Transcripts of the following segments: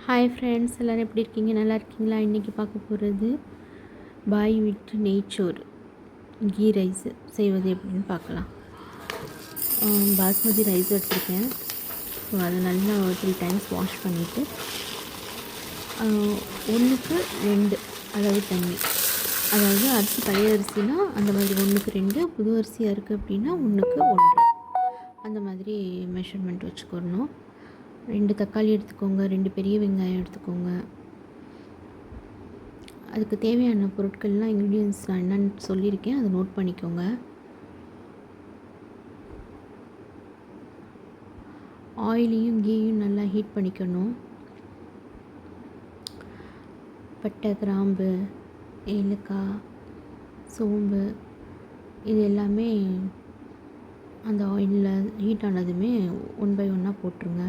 Hi friends, எல்லோரும் எப்படி இருக்கீங்க? நல்லா இருக்கீங்களா? இன்றைக்கி பார்க்க போகிறது பாய் வீட்டு நெய்ச்சோறு கீ ரைஸு செய்வது எப்படின்னு பார்க்கலாம். பாஸ்மதி ரைஸ் எடுத்துருக்கேன். ஸோ அதை நல்லா 3 டைம்ஸ் வாஷ் பண்ணிவிட்டு 1க்கு 2 அளவு தண்ணி, அதாவது அரிசி பழைய அரிசினா அந்த மாதிரி 1க்கு 2, புது அரிசியாக இருக்குது அப்படின்னா 1க்கு 1, அந்த மாதிரி மெஷர்மெண்ட் வச்சுக்கணும். 2 தக்காளி எடுத்துக்கோங்க, 2 பெரிய வெங்காயம் எடுத்துக்கோங்க. அதுக்கு தேவையான பொருட்கள்லாம் இன்க்ரீடியன்ஸ் நான் என்னென்னு சொல்லியிருக்கேன், அதை நோட் பண்ணிக்கோங்க. ஆயிலையும் கீயும் நல்லா ஹீட் பண்ணிக்கணும். பட்டை, கிராம்பு, ஏலக்காய், சோம்பு இது எல்லாமே அந்த ஆயிலில் ஹீட் ஆனதுமே 1 பை 1 போட்டுருங்க.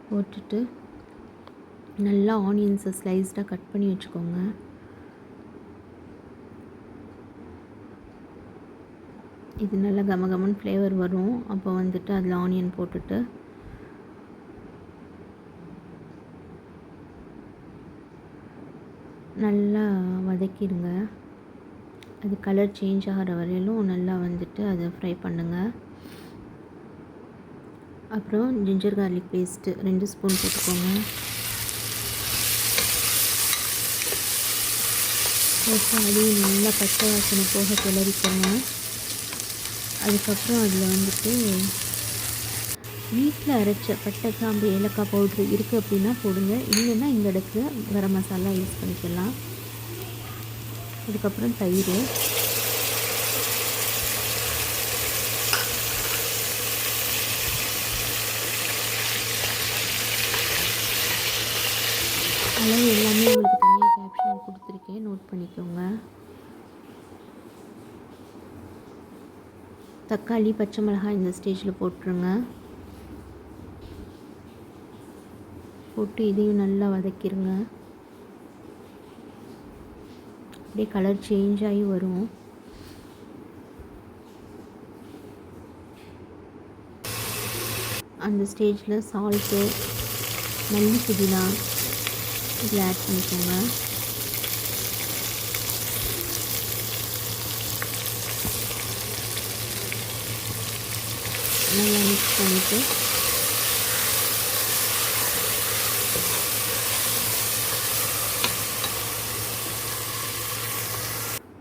போட்டுட்டு நல்லா ஆனியன்ஸை ஸ்லைஸ்டாக கட் பண்ணி வச்சுக்கோங்க. இது நல்லா கமகமன் ஃப்ளேவர் வரும். அப்போ வந்துட்டு அதில் ஆனியன் போட்டுட்டு நல்லா வதக்கிடுங்க. அது கலர் சேஞ்ச் ஆகிற வரையிலும் நல்லா வந்துட்டு அதை ஃப்ரை பண்ணுங்கள். அப்புறம் ஜிஞ்சர் கார்லிக் பேஸ்ட்டு 2 ஸ்பூன் போட்டுக்கோங்க. போட்டு அதையும் நல்லா பச்சை வாசனை போக கிளறிக்கோங்க. அதுக்கப்புறம் அதில் வந்துட்டு வீட்டில் அரைச்ச பட்டை, கிராம்பு, ஏலக்காய் பவுட்ரு இருக்குது அப்படின்னா போடுங்க. இல்லைன்னா இந்த இடத்துல கரம் மசாலா யூஸ் பண்ணிக்கலாம். அதுக்கப்புறம் தயிர், அளவு எல்லாமே உங்களுக்கு தனியாக கேப்ஷன் கொடுத்துருக்கேன், நோட் பண்ணிக்கோங்க. தக்காளி, பச்சை மிளகாய் இந்த ஸ்டேஜில் போட்டுருங்க. போட்டு இதையும் நல்லா வதக்கிடுங்க. அப்படியே கலர் சேஞ்ச் ஆகி வரும். அந்த ஸ்டேஜில் சால்ட்டு, மல்லி, புதினா இதில் ஆட் பண்ணிக்கோங்க. நல்லா மிக்ஸ் பண்ணிவிட்டு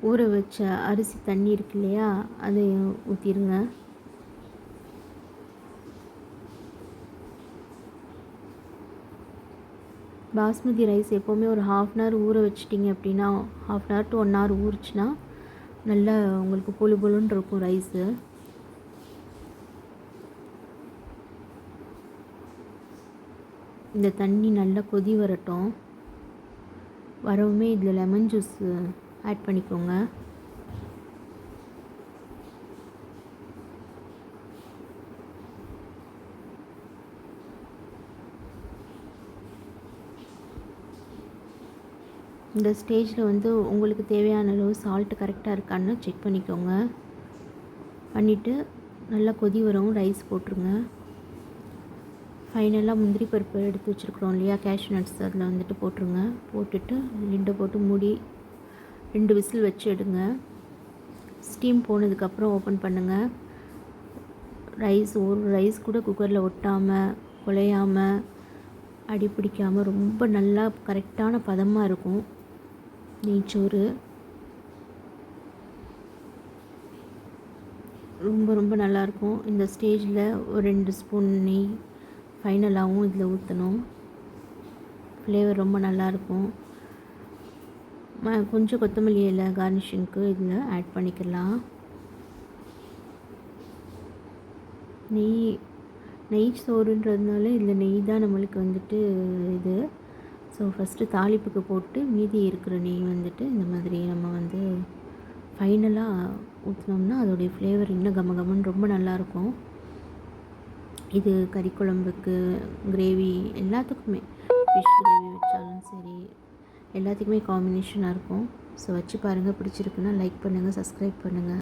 ஊற வச்ச அரிசி தண்ணி இருக்கு இல்லையா, அதை ஊற்றிடுங்க. பாஸ்மதி ரைஸ் எப்போவுமே ஒரு 1/2 hour ஊற வச்சிட்டிங்க அப்படின்னா, 1/2 hour to 1 hour ஊறிச்சுன்னா நல்லா உங்களுக்கு பொழு பொழுன்னு இருக்கும் ரைஸு. இந்த தண்ணி நல்லா கொதி வரட்டும். வரவுமே இதில் லெமன் ஜூஸ் ஆட் பண்ணிக்கோங்க. இந்த ஸ்டேஜில் வந்து உங்களுக்கு தேவையான அளவு சால்ட்டு கரெக்டாக இருக்கான்னு செக் பண்ணிக்கோங்க. பண்ணிவிட்டு நல்லா கொதி வரும், ரைஸ் போட்டுருங்க. ஃபைனலாக முந்திரி பருப்பு எடுத்து வச்சுருக்குறோம் இல்லையா, கேஷ்யூ நட்ஸ், அதில் வந்துட்டு போட்டுருங்க. போட்டுட்டு லிட்டை போட்டு மூடி 2 விசில் வச்சு எடுங்க. ஸ்டீம் போனதுக்கப்புறம் ஓப்பன் பண்ணுங்கள். ஒரு ரைஸ் கூட குக்கரில் ஒட்டாமல், குழையாமல், அடி பிடிக்காமல் ரொம்ப நல்லா கரெக்டான பதமாக இருக்கும் நெய்ச்சோறு. ரொம்ப ரொம்ப நல்லாயிருக்கும். இந்த ஸ்டேஜில் ஒரு 2 ஸ்பூன் நெய் ஃபைனலாகவும் இதில் ஊற்றணும். ஃப்ளேவர் ரொம்ப நல்லாயிருக்கும். கொஞ்சம் கொத்தமல்லி இலை கார்னிஷிங்க்கு இதில் ஆட் பண்ணிக்கலாம். நெய் சோறுன்றதுனால இதில் நெய் தான் நம்மளுக்கு வந்துட்டு இது. ஸோ ஃபஸ்ட்டு தாளிப்புக்கு போட்டு மீதி இருக்கிற நெய் வந்துட்டு இந்த மாதிரி நம்ம வந்து ஃபைனலாக ஊற்றினோம்னா அதோடைய ஃப்ளேவர் இன்னும் கமகமன்னு ரொம்ப நல்லாயிருக்கும். இது கறி குழம்புக்கு, கிரேவி எல்லாத்துக்குமே, ஃபிஷ் கிரேவி வச்சாலும் சரி, எல்லாத்துக்குமே காம்பினேஷனாக இருக்கும். ஸோ வச்சு பாருங்கள். பிடிச்சிருக்குன்னா லைக் பண்ணுங்கள், சப்ஸ்கிரைப் பண்ணுங்கள்.